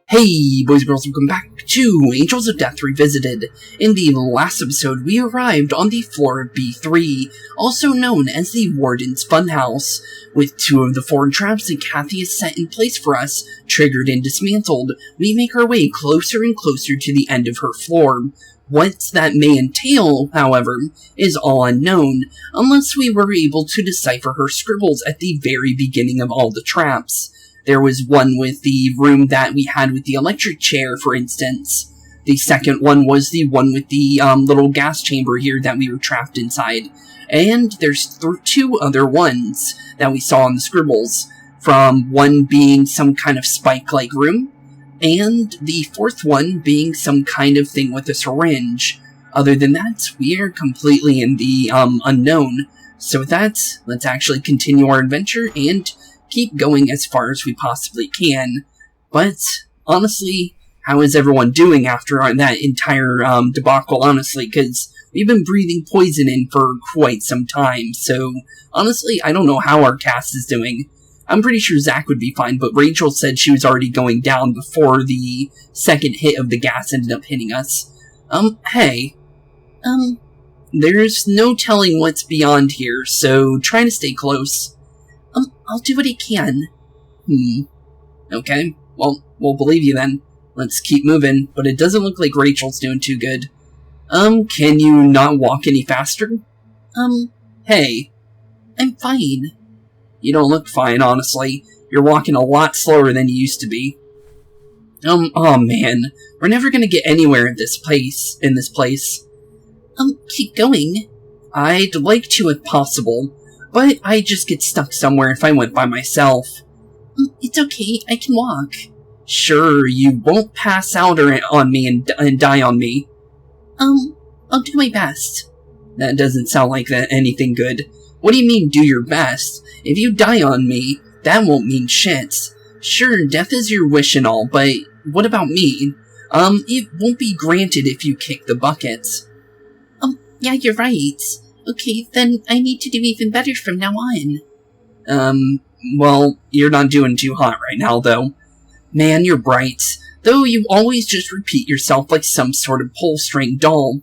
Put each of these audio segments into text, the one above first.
Hey, boys and girls, welcome back to Angels of Death Revisited. In the last episode, we arrived on the floor of B3, also known as the Warden's Funhouse. With two of the four traps that Kathy has set in place for us triggered and dismantled, we make our way closer and closer to the end of her floor. What that may entail, however, is all unknown, unless we were able to decipher her scribbles at the very beginning of all the traps. There was one with the room that we had with the electric chair, for instance. The second one was the one with the little gas chamber here that we were trapped inside. And there's two other ones that we saw in the scribbles, from one being some kind of spike-like room, and the fourth one being some kind of thing with a syringe. Other than that, we are completely in the unknown. So with that, let's actually continue our adventure and keep going as far as we possibly can. But, honestly, how is everyone doing after that entire debacle, honestly? Because we've been breathing poison in for quite some time, so honestly, I don't know how our cast is doing. I'm pretty sure Zach would be fine, but Rachel said she was already going down before the second hit of the gas ended up hitting us. Hey. There's no telling what's beyond here, so try to stay close. I'll do what I can. Okay, well, we'll believe you then. Let's keep moving, but it doesn't look like Rachel's doing too good. Can you not walk any faster? Hey. I'm fine. You don't look fine, honestly. You're walking a lot slower than you used to be. Oh man. We're never gonna get anywhere in this place. Keep going. I'd like to if possible, but I just get stuck somewhere if I went by myself. It's okay, I can walk. Sure, you won't pass out on me and die on me. I'll do my best. That doesn't sound like anything good. What do you mean, do your best? If you die on me, that won't mean shit. Sure, death is your wish and all, but what about me? It won't be granted if you kick the bucket. Yeah, you're right. Okay, then I need to do even better from now on. Well, you're not doing too hot right now, though. Man, you're bright. Though you always just repeat yourself like some sort of pull-string doll.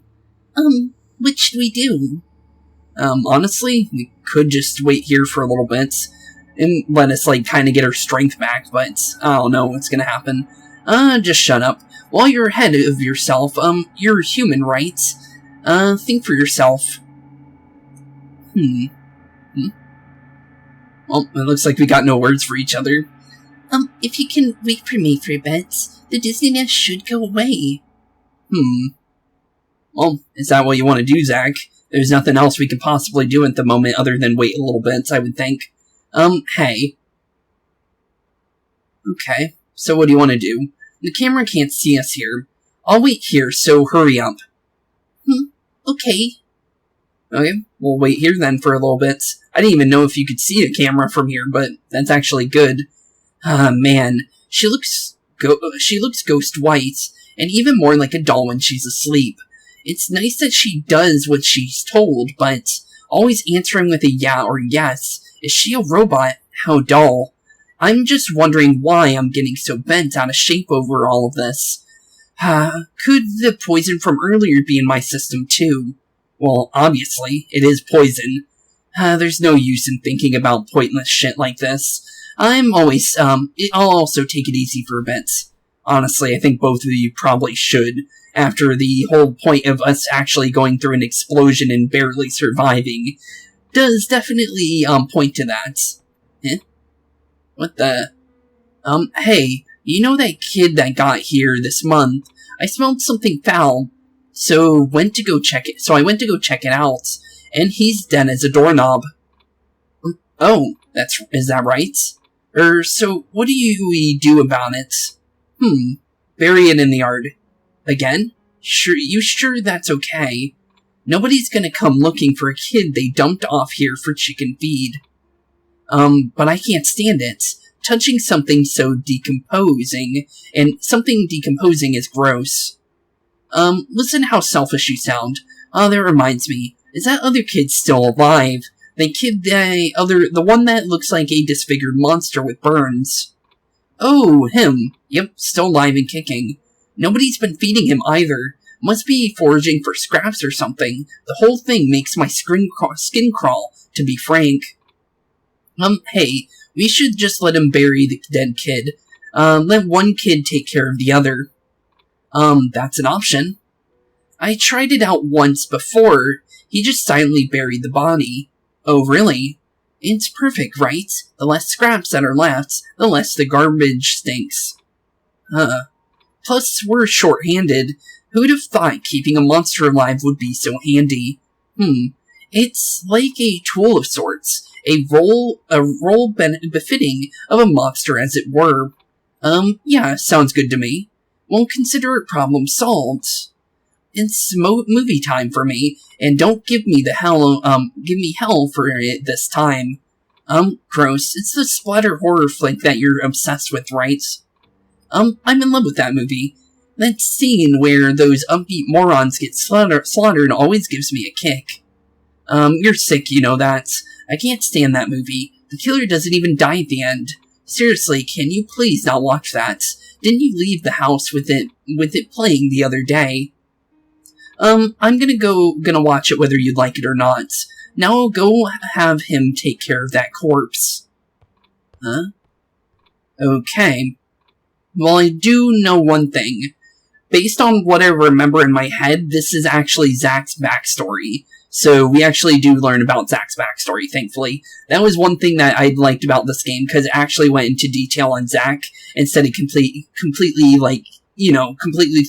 What should we do? Honestly, we could just wait here for a little bit and let us, kind of get our strength back, but I don't know what's gonna happen. Just shut up. While you're ahead of yourself, you're human, right? Think for yourself. Well, it looks like we got no words for each other. If you can wait for me for a bit, the dizziness should go away. Well, is that what you want to do, Zach? There's nothing else we could possibly do at the moment other than wait a little bit, I would think. Hey. Okay, so what do you want to do? The camera can't see us here. I'll wait here, so hurry up. Okay. Okay, we'll wait here then for a little bit. I didn't even know if you could see a camera from here, but that's actually good. Man, she looks ghost white, and even more like a doll when she's asleep. It's nice that she does what she's told, but always answering with a yeah or yes. Is she a robot? How dull. I'm just wondering why I'm getting so bent out of shape over all of this. Could the poison from earlier be in my system too? Well, obviously, it is poison. There's no use in thinking about pointless shit like this. I'll also take it easy for a bit. Honestly, I think both of you probably should, after the whole point of us actually going through an explosion and barely surviving. Does definitely, point to that. Eh? What the? Hey, you know that kid that got here this month? I smelled something foul. So I went to go check it out, and he's dead as a doorknob. Oh, is that right? So what do we do about it? Bury it in the yard. Again? Sure that's okay? Nobody's gonna come looking for a kid they dumped off here for chicken feed. But I can't stand it. Touching something so decomposing, and something decomposing is gross. Listen how selfish you sound. Oh, that reminds me. Is that other kid still alive? The one that looks like a disfigured monster with burns. Oh, him. Yep, still alive and kicking. Nobody's been feeding him either. Must be foraging for scraps or something. The whole thing makes my skin crawl, to be frank. Hey, we should just let him bury the dead kid. Let one kid take care of the other. That's an option. I tried it out once before. He just silently buried the body. Oh, really? It's perfect, right? The less scraps that are left, the less the garbage stinks. Plus, we're short-handed. Who'd have thought keeping a monster alive would be so handy? It's like a tool of sorts. A role befitting of a monster, as it were. Yeah, sounds good to me. Well, consider it problem solved. It's movie time for me, and don't give me hell for it this time. Gross. It's the splatter horror flick that you're obsessed with, right? I'm in love with that movie. That scene where those upbeat morons get slaughtered always gives me a kick. You're sick, you know that. I can't stand that movie. The killer doesn't even die at the end. Seriously, can you please not watch that? Didn't you leave the house with it playing the other day? I'm gonna watch it whether you'd like it or not. Now go have him take care of that corpse. Huh? Okay. Well, I do know one thing. Based on what I remember in my head, this is actually Zack's backstory. So we actually do learn about Zack's backstory, thankfully. That was one thing that I liked about this game, because it actually went into detail on Zack, instead of completely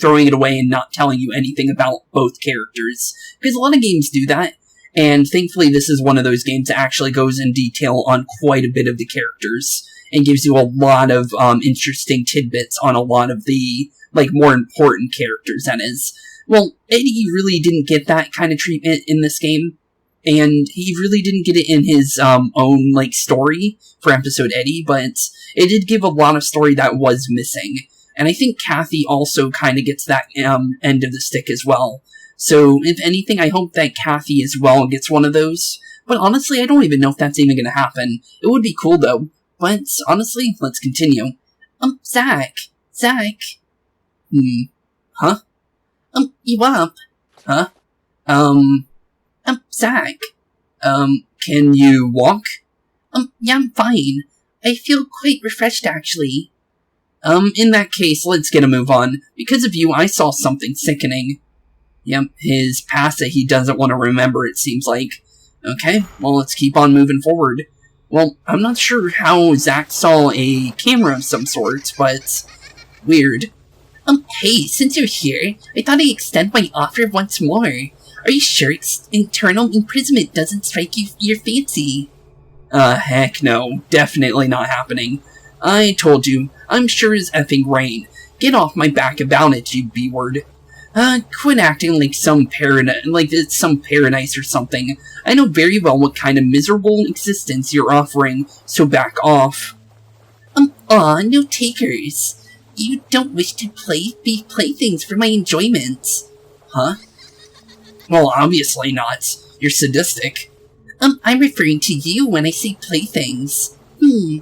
throwing it away and not telling you anything about both characters. Because a lot of games do that, and thankfully this is one of those games that actually goes in detail on quite a bit of the characters, and gives you a lot of interesting tidbits on a lot of the, more important characters, that is. Well, Eddie really didn't get that kind of treatment in this game, and he really didn't get it in his own, story for episode Eddie, but it did give a lot of story that was missing. And I think Kathy also kind of gets that end of the stick as well. So, if anything, I hope that Kathy as well gets one of those. But honestly, I don't even know if that's even going to happen. It would be cool, though. But, honestly, let's continue. Zack. Huh? You up? Huh? Zack. Can you walk? Yeah, I'm fine. I feel quite refreshed, actually. In that case, let's get a move on. Because of you, I saw something sickening. Yep, his past that he doesn't want to remember, it seems like. Okay, well, let's keep on moving forward. Well, I'm not sure how Zack saw a camera of some sort, but weird. Hey, since you're here, I thought I'd extend my offer once more. Are you sure internal imprisonment doesn't strike your fancy? Heck no. Definitely not happening. I told you, I'm sure as effing rain. Get off my back about it, you B-word. Quit acting like it's some paradise or something. I know very well what kind of miserable existence you're offering, so back off. Aw, no takers. You don't wish to be playthings for my enjoyment. Huh? Well, obviously not. You're sadistic. I'm referring to you when I say playthings.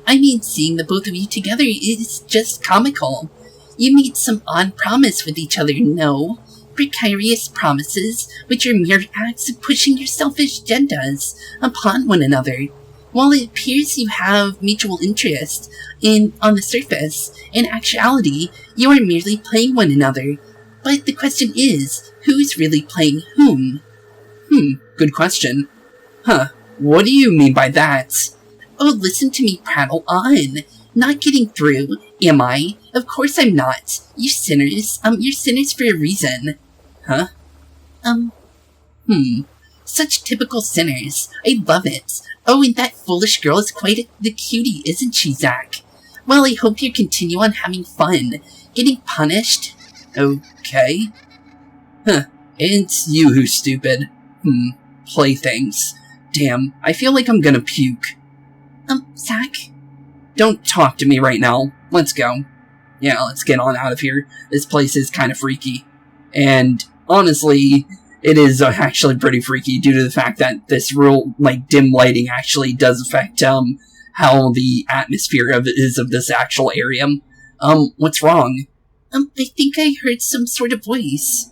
I mean seeing the both of you together is just comical. You made some odd promise with each other, no? Precarious promises, which are mere acts of pushing your selfish agendas upon one another. While it appears you have mutual interest on the surface, in actuality, you are merely playing one another. But the question is, who's really playing whom? Good question. Huh, what do you mean by that? Oh, listen to me prattle on. Not getting through, am I? Of course I'm not. You sinners, you're sinners for a reason. Huh? Such typical sinners. I love it. Oh, and that foolish girl is quite the cutie, isn't she, Zack? Well, I hope you continue on having fun. Getting punished? Okay. Huh. It's you who's stupid. Playthings. Damn, I feel like I'm gonna puke. Zack? Don't talk to me right now. Let's go. Yeah, let's get on out of here. This place is kind of freaky. And, honestly, it is actually pretty freaky due to the fact that this real, dim lighting actually does affect, how the atmosphere is of this actual area. What's wrong? I think I heard some sort of voice.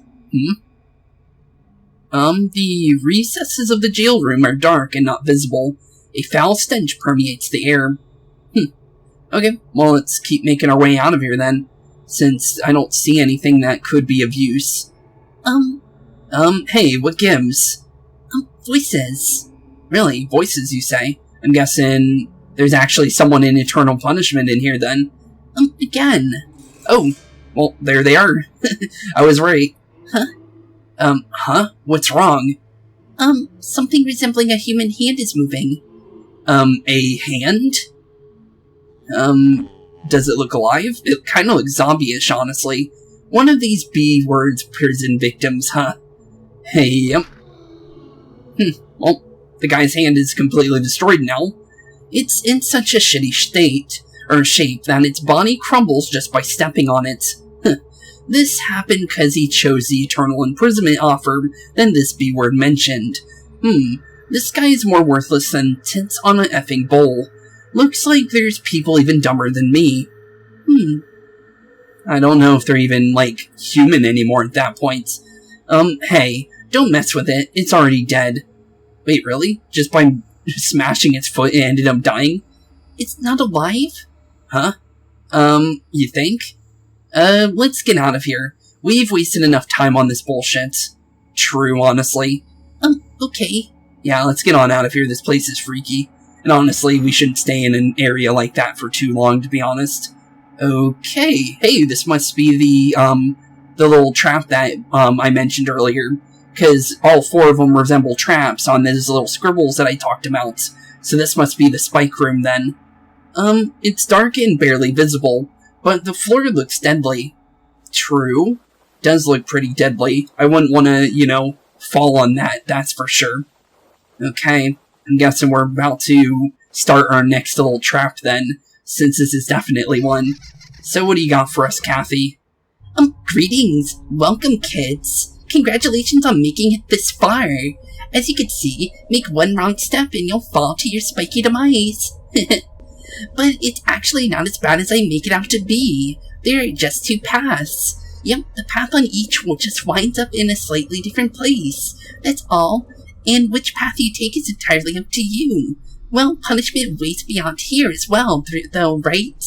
The recesses of the jail room are dark and not visible. A foul stench permeates the air. Okay, well, let's keep making our way out of here then, since I don't see anything that could be of use. Hey, what gives? Voices. Really? Voices, you say? I'm guessing there's actually someone in eternal punishment in here then. Again. Oh, well, there they are. I was right. Huh? What's wrong? Something resembling a human hand is moving. A hand? Does it look alive? It kind of looks zombie-ish, honestly. One of these B-words prison victims, huh? Hey, well, the guy's hand is completely destroyed now. It's in such a shitty shape that its body crumbles just by stepping on it. This happened because he chose the eternal imprisonment offer than this B-word mentioned. This guy is more worthless than tits on an effing bowl. Looks like there's people even dumber than me. I don't know if they're even, human anymore at that point. Hey, don't mess with it. It's already dead. Wait, really? Just by smashing its foot it ended up dying? It's not alive? Huh? You think? Let's get out of here. We've wasted enough time on this bullshit. True, honestly. Okay. Yeah, let's get on out of here. This place is freaky. And honestly, we shouldn't stay in an area like that for too long, to be honest. Okay. Hey, this must be the little trap that, I mentioned earlier. Because all four of them resemble traps on those little scribbles that I talked about. So this must be the spike room, then. It's dark and barely visible, but the floor looks deadly. True. Does look pretty deadly. I wouldn't want to, fall on that, that's for sure. Okay, I'm guessing we're about to start our next little trap then, since this is definitely one. So what do you got for us, Kathy? Greetings. Welcome, kids. Congratulations on making it this far. As you can see, make one wrong step and you'll fall to your spiky demise. But it's actually not as bad as I make it out to be. There are just two paths. Yep, the path on each just winds up in a slightly different place. That's all. And which path you take is entirely up to you. Well, punishment waits beyond here as well, though, right?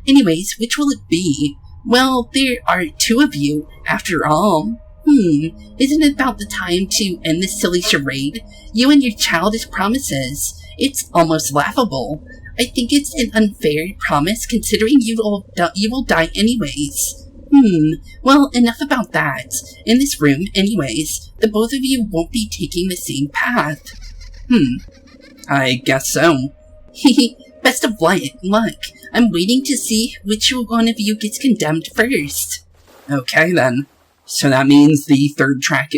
Anyways, which will it be? Well, there are two of you, after all. Isn't it about the time to end this silly charade? You and your childish promises. It's almost laughable. I think it's an unfair promise, considering you will die anyways. Well, enough about that. In this room, anyways, the both of you won't be taking the same path. I guess so. Best of luck. I'm waiting to see which one of you gets condemned first. Okay, then. So that means the third trap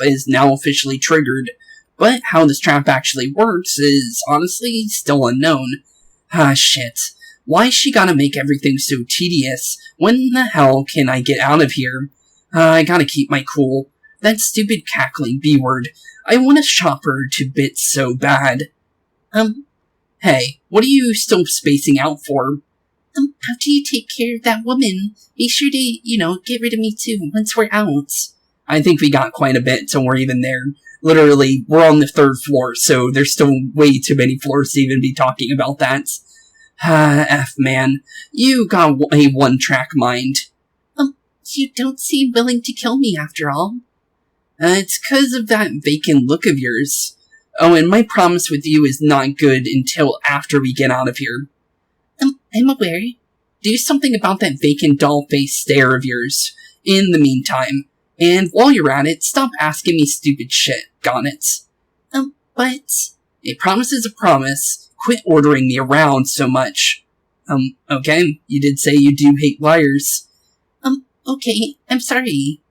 is now officially triggered. But how this trap actually works is honestly still unknown. Shit. Why she gotta make everything so tedious? When the hell can I get out of here? I gotta keep my cool. That stupid cackling B-word. I want to chop her to bits so bad. Hey, what are you still spacing out for? After you take care of that woman, be sure to, get rid of me too once we're out. I think we got quite a bit till we're even there. Literally, we're on the 3rd floor, so there's still way too many floors to even be talking about that. F, man. You got a one-track mind. You don't seem willing to kill me after all. It's 'cause of that vacant look of yours. Oh, and my promise with you is not good until after we get out of here. I'm aware. Do something about that vacant doll-faced stare of yours. In the meantime. And while you're at it, stop asking me stupid shit. Got it? But... A promise is a promise. Quit ordering me around so much. Okay, you did say you do hate liars. Okay, I'm sorry.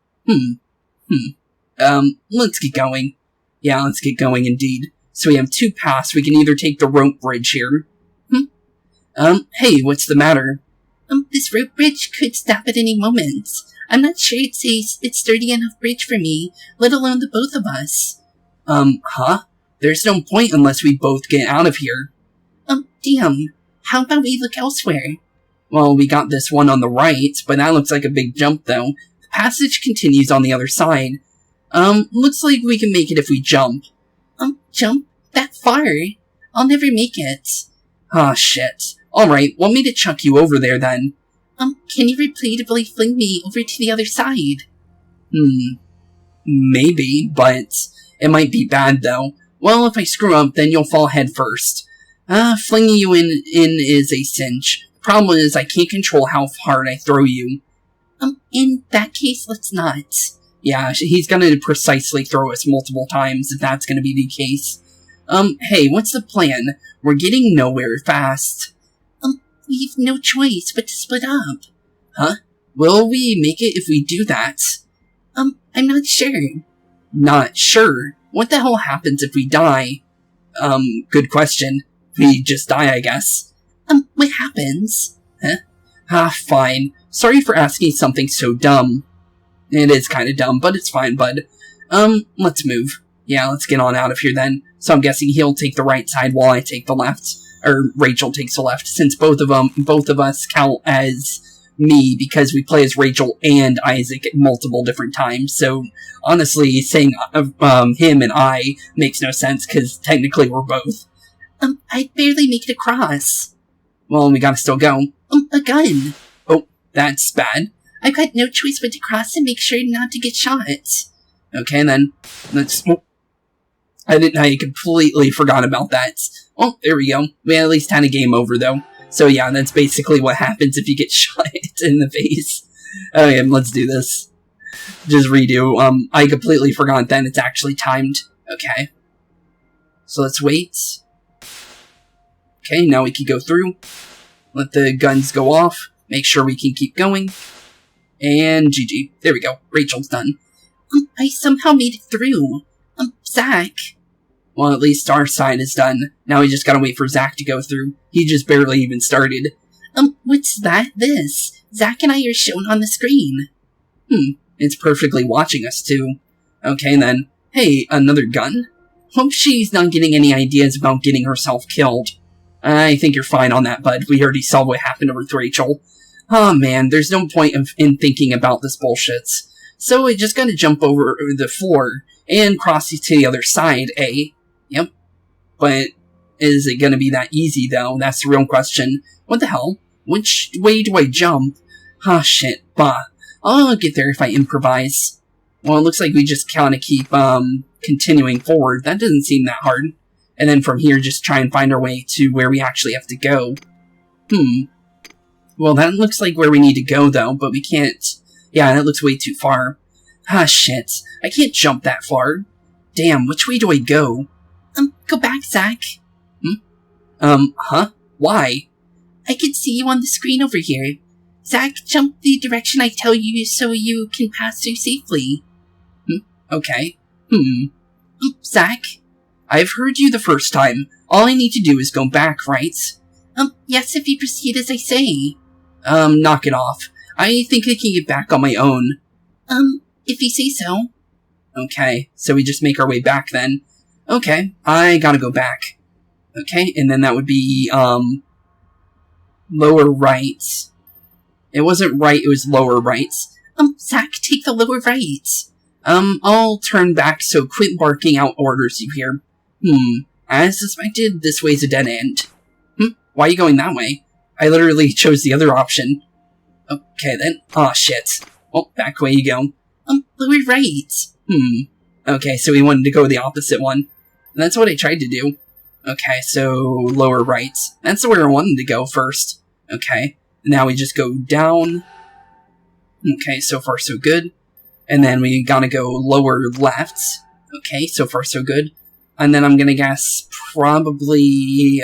Let's get going. Yeah, let's get going indeed. So we have two paths. We can either take the rope bridge here. Hey, what's the matter? This rope bridge could stop at any moment. I'm not sure it's sturdy enough bridge for me, let alone the both of us. Huh? There's no point unless we both get out of here. damn. How about we look elsewhere? Well, we got this one on the right, but that looks like a big jump, though. The passage continues on the other side. Looks like we can make it if we jump. Jump? That far? I'll never make it. Ah, shit. Alright, want me to chuck you over there, then? Can you repeatedly fling me over to the other side? Maybe, but it might be bad, though. Well, if I screw up, then you'll fall head first. Flinging you in is a cinch. The problem is I can't control how hard I throw you. In that case, let's not. Yeah, he's gonna precisely throw us multiple times if that's gonna be the case. Hey, what's the plan? We're getting nowhere fast. We've no choice but to split up. Huh? Will we make it if we do that? I'm not sure. Not sure? What the hell happens if we die? Good question. We just die, I guess. What happens? Huh? Fine. Sorry for asking something so dumb. It is kind of dumb, but it's fine, bud. Let's move. Yeah, let's get on out of here then. So I'm guessing he'll take the right side while I take the left. Or Rachel takes the left, since both of us count as me, because we play as Rachel and Isaac at multiple different times. So, honestly, saying him and I makes no sense, because technically we're both. I'd barely make it across. Well, we gotta still go. A gun. Oh, that's bad. I've got no choice but to cross and make sure not to get shot. Okay, then. Let's... I completely forgot about that. Oh, there we go. We at least had a game over, though. So yeah, that's basically what happens if you get shot in the face. Okay, let's do this. Just redo. I completely forgot that it's actually timed. Okay. So let's wait. Okay, now we can go through. Let the guns go off. Make sure we can keep going. And GG. There we go. Rachel's done. I somehow made it through. Zach. Well, at least our side is done. Now we just gotta wait for Zach to go through. He just barely even started. What's that? This? Zach and I are shown on the screen. It's perfectly watching us, too. Okay, then. Hey, another gun? Hope she's not getting any ideas about getting herself killed. I think you're fine on that, bud. We already saw what happened with Rachel. Oh, man, there's no point in thinking about this bullshit. So we just gotta jump over the floor and cross to the other side, eh? Yep. But is it gonna be that easy, though? That's the real question. What the hell? Which way do I jump? Ah, shit. Bah. I'll get there if I improvise. Well, it looks like we just kinda keep, continuing forward. That doesn't seem that hard. And then from here, just try and find our way to where we actually have to go. Well, that looks like where we need to go, though, but we can't... Yeah, that looks way too far. Ah, shit. I can't jump that far. Damn, which way do I go? Go back, Zach. Huh? Why? I can see you on the screen over here. Zach, jump the direction I tell you so you can pass through safely. Okay. Zach? I've heard you the first time. All I need to do is go back, right? Yes, if you proceed as I say. Knock it off. I think I can get back on my own. If you say so. Okay, so we just make our way back then. Okay, I gotta go back. Okay, and then that would be, lower right. It wasn't right, it was lower right. Zach, take the lower right. I'll turn back, so quit barking out orders, you hear. As suspected, this way's a dead end. Why are you going that way? I literally chose the other option. Okay, then. Aw, shit. Well, back way you go. Lower right. Okay, so we wanted to go the opposite one. And that's what I tried to do. Okay, so lower right. That's where I wanted to go first. Okay, now we just go down. Okay, so far so good. And then we gotta go lower left. Okay, so far so good. And then I'm gonna guess probably,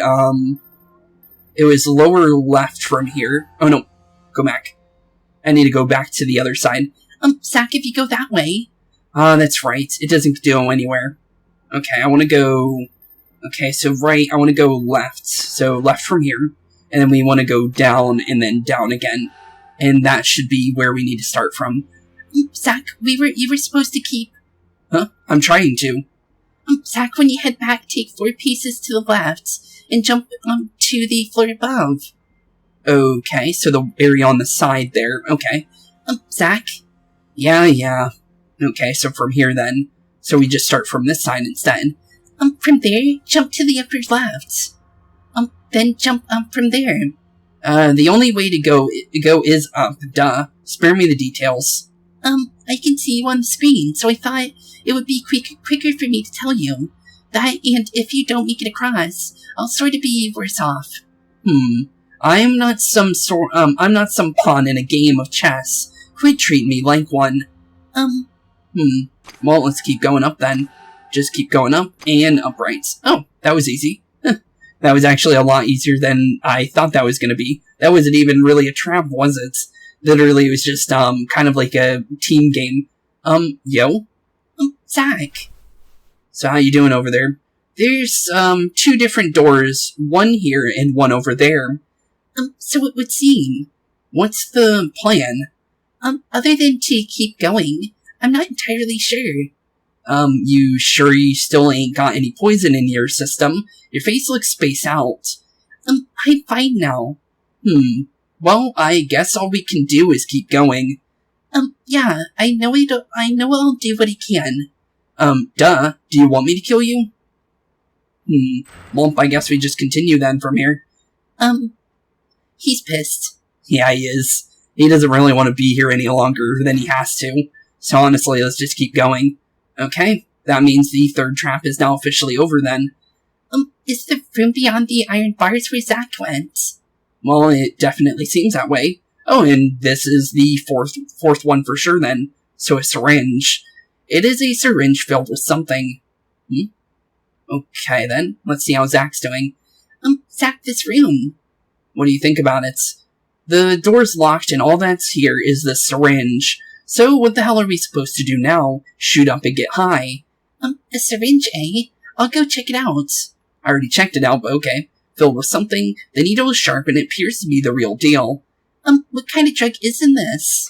it was lower left from here. Oh no, go back. I need to go back to the other side. Zach, if you go that way. That's right. It doesn't go anywhere. Okay, I want to go... Okay, so right, I want to go left. So left from here. And then we want to go down and then down again. And that should be where we need to start from. Zach, you were supposed to keep... Huh? I'm trying to. Zach, when you head back, take 4 pieces to the left. And jump 2 to the floor above. Okay, so the area on the side there. Okay. Zach? Yeah. Okay, so from here then. So we just start from this side instead. From there, jump to the upper left. Then jump up from there. The only way to go is up, duh. Spare me the details. I can see you on the screen, so I thought it would be quicker for me to tell you. That, and if you don't make it across, I'll sort of be worse off. I'm not some pawn in a game of chess. Quit treat me like one. Well, let's keep going up then. Just keep going up and uprights. Oh, that was easy. That was actually a lot easier than I thought that was going to be. That wasn't even really a trap, was it? Literally, it was just, kind of like a team game. Yo? Zach. So how you doing over there? There's, 2 different doors. One here and one over there. So it would seem. What's the plan? Other than to keep going, I'm not entirely sure. You sure you still ain't got any poison in your system? Your face looks spaced out. I'm fine now. Well, I guess all we can do is keep going. Yeah, I know I'll do what I can. Duh. Do you want me to kill you? Well, I guess we just continue then from here. He's pissed. Yeah, he is. He doesn't really want to be here any longer than he has to. So honestly, let's just keep going. Okay, that means the 3rd trap is now officially over then. Is the room beyond the iron bars where Zach went? Well, it definitely seems that way. Oh, and this is the fourth one for sure then. So a syringe. It is a syringe filled with something. Okay then, let's see how Zach's doing. Zach, this room. What do you think about it? The door's locked and all that's here is the syringe. So what the hell are we supposed to do now? Shoot up and get high? A syringe, eh? I'll go check it out. I already checked it out, but okay. Filled with something, the needle is sharp and it appears to be the real deal. What kind of drug is in this?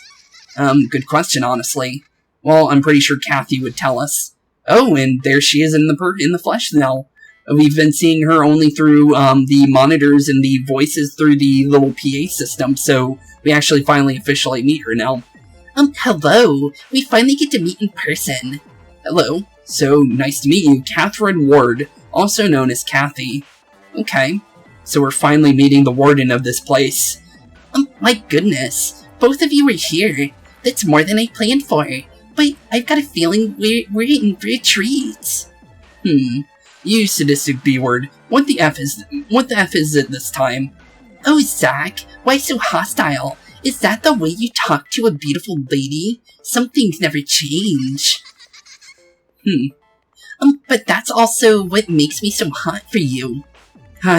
Good question, honestly. Well, I'm pretty sure Kathy would tell us. Oh, and there she is in the flesh now. We've been seeing her only through, the monitors and the voices through the little PA system, so we actually finally officially meet her now. Hello. We finally get to meet in person. Hello. So, nice to meet you, Catherine Ward, also known as Kathy. Okay. So we're finally meeting the warden of this place. My goodness. Both of you are here. That's more than I planned for. But I've got a feeling we're in for a treat. You sadistic B-word. What the F is it this time? Oh, Zach. Why so hostile? Is that the way you talk to a beautiful lady? Some things never change. But that's also what makes me so hot for you.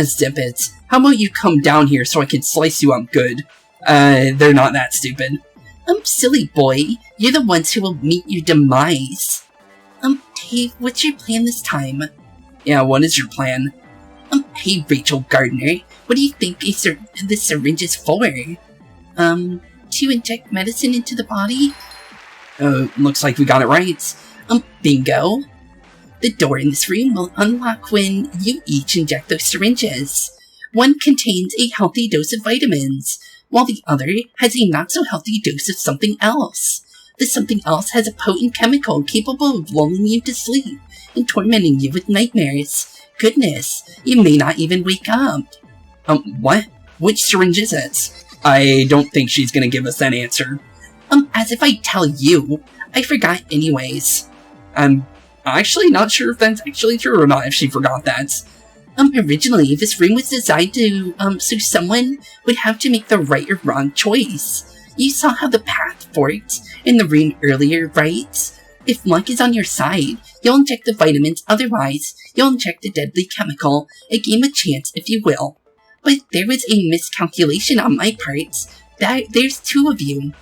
Zip it. How about you come down here so I can slice you up good? They're not that stupid. Silly boy. You're the ones who will meet your demise. Hey, what's your plan this time? Yeah, what is your plan? Hey, Rachel Gardner. What do you think this syringe is for? To inject medicine into the body? Looks like we got it right. Bingo. The door in this room will unlock when you each inject those syringes. One contains a healthy dose of vitamins, while the other has a not-so-healthy dose of something else. The something else has a potent chemical capable of lulling you to sleep and tormenting you with nightmares. Goodness, you may not even wake up. What? Which syringe is it? I don't think she's gonna give us that answer. As if I tell you. I forgot anyways. I'm actually not sure if that's actually true or not, if she forgot that. Originally, this room was designed to, so someone would have to make the right or wrong choice. You saw how the path forked in the room earlier, right? If luck is on your side, you'll inject the vitamins, otherwise, you'll inject the deadly chemical, a game of chance, if you will. But there was a miscalculation on my part. There's 2 of you.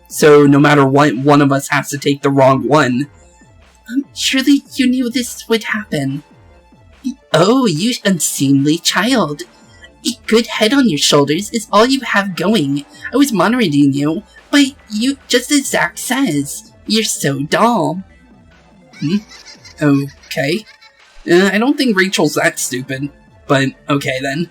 So no matter what, one of us has to take the wrong one. Surely you knew this would happen. Oh, you unseemly child. A good head on your shoulders is all you have going. I was monitoring you, but you, just as Zach says, you're so dull. Okay. I don't think Rachel's that stupid. But, okay then.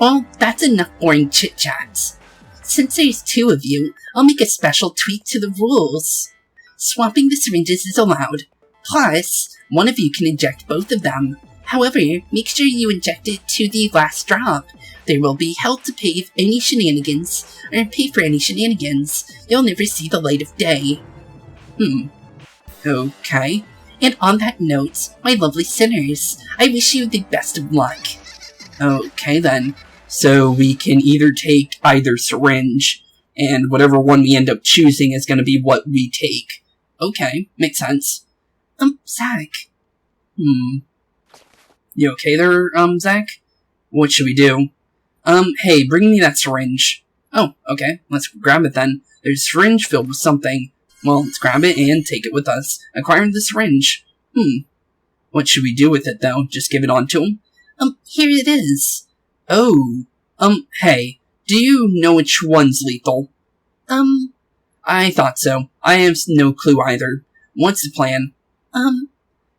Well, that's enough boring chit-chats. Since there's 2 of you, I'll make a special tweak to the rules. Swapping the syringes is allowed. Plus, one of you can inject both of them. However, make sure you inject it to the last drop. There will be hell to pay for any shenanigans. You'll never see the light of day. Okay. And on that note, my lovely sinners, I wish you the best of luck. Okay then. So we can either take either syringe, and whatever one we end up choosing is going to be what we take. Okay, makes sense. Zach. You okay there, Zach? What should we do? Hey, bring me that syringe. Oh, okay, let's grab it then. There's a syringe filled with something. Well, let's grab it and take it with us. Acquire the syringe. What should we do with it, though? Just give it on to him? Here it is. Oh. Hey, do you know which one's lethal? I thought so. I have no clue either. What's the plan?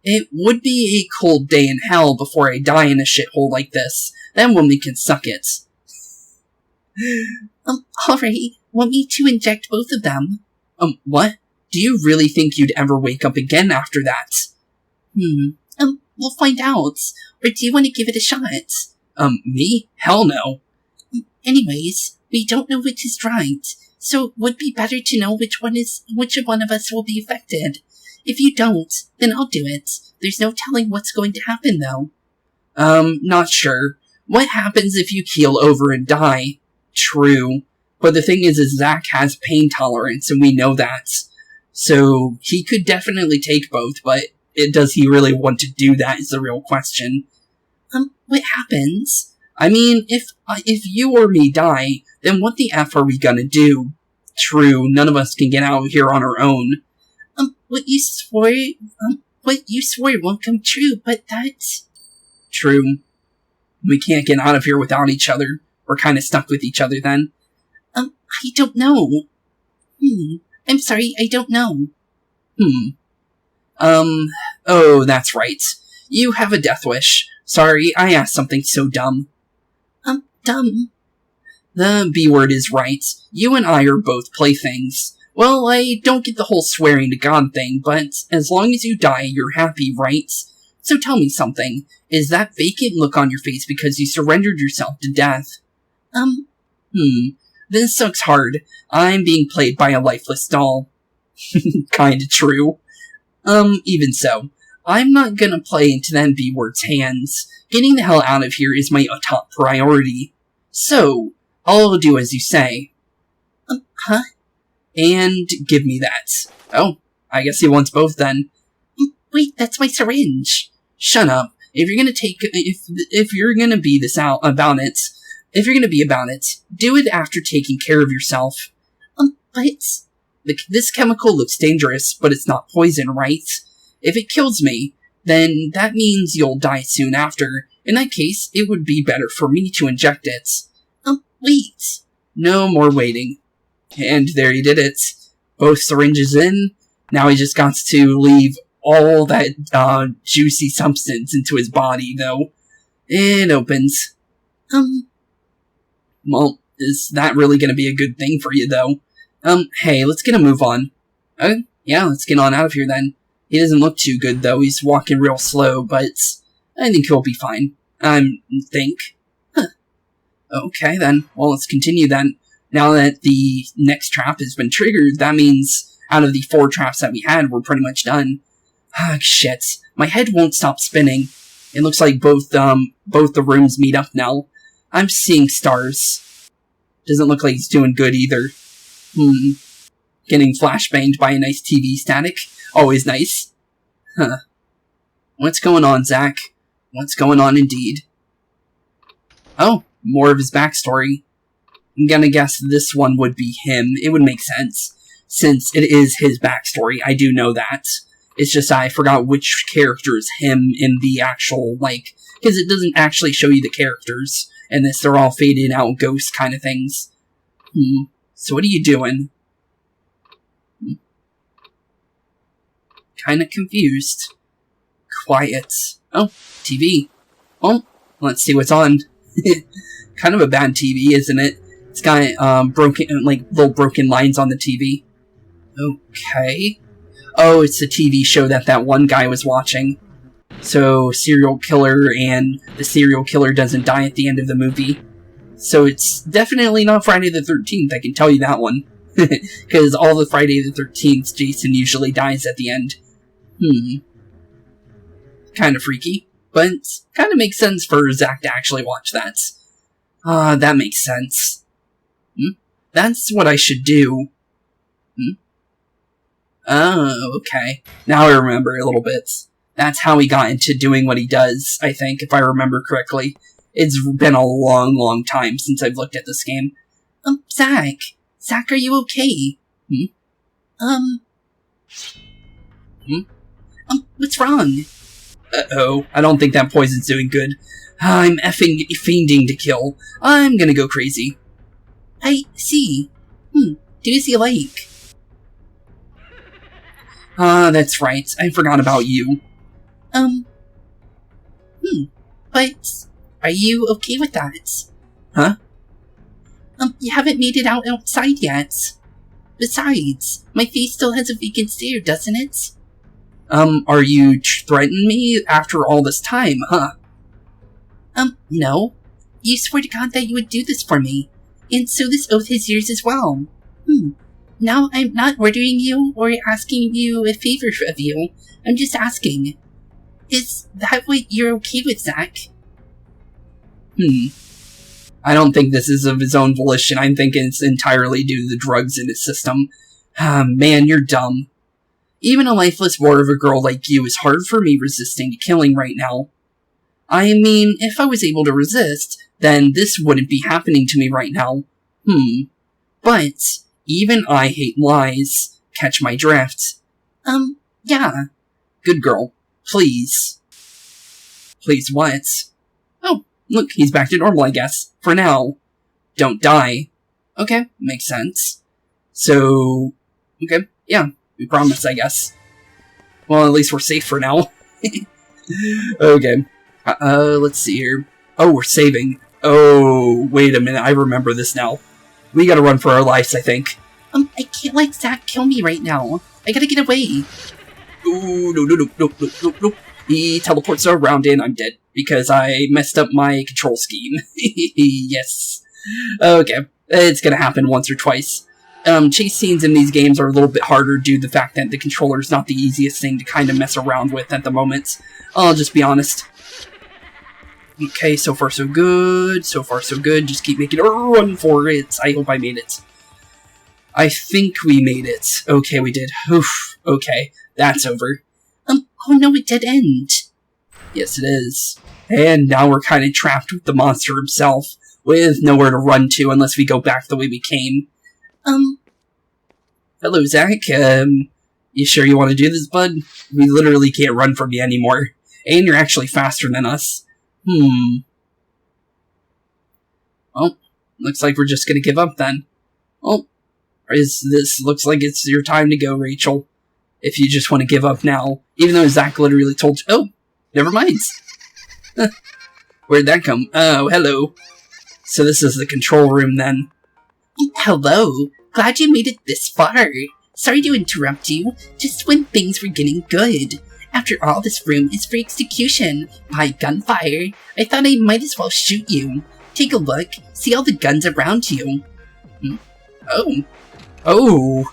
It would be a cold day in hell before I die in a shithole like this. Then we can suck it. Alright, want me to inject both of them? What? Do you really think you'd ever wake up again after that? We'll find out. Or do you want to give it a shot? Me? Hell no. Anyways, we don't know which is right, so it would be better to know which one of us will be affected. If you don't, then I'll do it. There's no telling what's going to happen, though. Not sure. What happens if you keel over and die? True. But the thing is Zach has pain tolerance, and we know that. So, he could definitely take both, but does he really want to do that is the real question. What happens? I mean, if you or me die, then what the F are we gonna do? True, none of us can get out of here on our own. What you swore won't come true, but that's... True. We can't get out of here without each other. We're kinda stuck with each other then. I don't know. I'm sorry, I don't know. Oh, that's right. You have a death wish. Sorry, I asked something so dumb. Dumb? The B word is right. You and I are both playthings. Well, I don't get the whole swearing to God thing, but as long as you die, you're happy, right? So tell me something. Is that vacant look on your face because you surrendered yourself to death? This sucks hard. I'm being played by a lifeless doll. Kinda true. Even so. I'm not gonna play into that B-word's hands. Getting the hell out of here is my top priority. So, I'll do as you say. Huh? And give me that. Oh, I guess he wants both then. Wait, that's my syringe. Shut up. If you're gonna be about it, do it after taking care of yourself. But... This chemical looks dangerous, but it's not poison, right? If it kills me, then that means you'll die soon after. In that case, it would be better for me to inject it. Wait. No more waiting. And there he did it. Both syringes in. Now he just got to leave all that juicy substance into his body, though. It opens. Well, is that really going to be a good thing for you, though? Hey, let's get a move on. Yeah, let's get on out of here then. He doesn't look too good, though. He's walking real slow, but I think he'll be fine. Think. Huh. Okay, then. Well, let's continue then. Now that the next trap has been triggered, that means out of the 4 traps that we had, we're pretty much done. Ah, shit. My head won't stop spinning. It looks like both the rooms meet up now. I'm seeing stars. Doesn't look like he's doing good either. Getting flashbanged by a nice TV static. Always nice. Huh. What's going on, Zach? What's going on indeed? Oh, more of his backstory. I'm gonna guess this one would be him. It would make sense. Since it is his backstory, I do know that. It's just I forgot which character is him in the actual, because it doesn't actually show you the characters. And this, they're all faded out ghost kind of things. So what are you doing? Kinda confused. Quiet. Oh, TV. Well, Let's see what's on. Kind of a bad TV, isn't it? It's got broken, like, little broken lines on the TV. Okay. Oh, it's the TV show that one guy was watching. So, serial killer, and the serial killer doesn't die at the end of the movie. So it's definitely not Friday the 13th, I can tell you that one. Because all the Friday the 13th, Jason usually dies at the end. Kind of freaky, but kind of makes sense for Zach to actually watch that. That makes sense. That's what I should do. Oh, okay. Now I remember a little bit. That's how he got into doing what he does, I think, if I remember correctly. It's been a long, long time since I've looked at this game. Zach? Zach, are you okay? What's wrong? Uh-oh, I don't think that poison's doing good. I'm effing fiending to kill. I'm gonna go crazy. I see. Do as you like. That's right. I forgot about you. But are you okay with that? Huh? You haven't made it outside yet. Besides, my face still has a vacant stare, doesn't it? Are you threatening me after all this time, huh? No. You swore to God that you would do this for me, and so this oath is yours as well. Now I'm not ordering you or asking you a favor of you. I'm just asking. Is that what you're okay with, Zach? I don't think this is of his own volition. I'm thinking it's entirely due to the drugs in his system. Man, you're dumb. Even a lifeless war of a girl like you is hard for me resisting to killing right now. I mean, if I was able to resist, then this wouldn't be happening to me right now. But even I hate lies. Catch my drift. Yeah. Good girl. Please. Please what? Oh, look, he's back to normal, I guess. For now. Don't die. Okay, makes sense. So, okay, yeah, we promise, I guess. Well, at least we're safe for now. Okay. Let's see here. Oh, we're saving. Oh, wait a minute, I remember this now. We gotta run for our lives, I think. I can't let Zach kill me right now. I gotta get away. Ooh, no. He teleports around and I'm dead. Because I messed up my control scheme. Yes. Okay, it's gonna happen once or twice. Chase scenes in these games are a little bit harder due to the fact that the controller is not the easiest thing to kind of mess around with at the moment. I'll just be honest. Okay, so far so good. So far so good. Just keep making a run for it. I hope I made it. I think we made it. Okay, we did. Oof. Okay, that's over. Oh no, it did end. Yes, it is. And now we're kind of trapped with the monster himself, with nowhere to run to unless we go back the way we came. Hello, Zach. You sure you want to do this, bud? We literally can't run from you anymore. And you're actually faster than us. Well, looks like we're just gonna give up then. Oh, looks like it's your time to go, Rachel. If you just want to give up now. Even though Zach literally told you. Oh, never mind. Where'd that come? Oh, hello. So this is the control room then. Hello. Glad you made it this far. Sorry to interrupt you, just when things were getting good. After all, this room is for execution by gunfire. I thought I might as well shoot you. Take a look, see all the guns around you. Oh,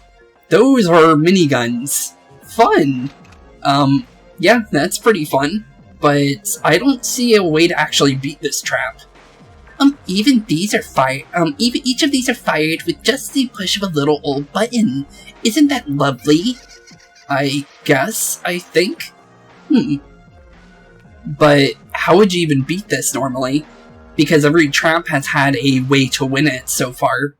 those are miniguns. Fun. Yeah, that's pretty fun. But I don't see a way to actually beat this trap. Even these are fired. Each of these are fired with just the push of a little old button. Isn't that lovely? I guess, I think. But how would you even beat this normally? Because every trap has had a way to win it so far.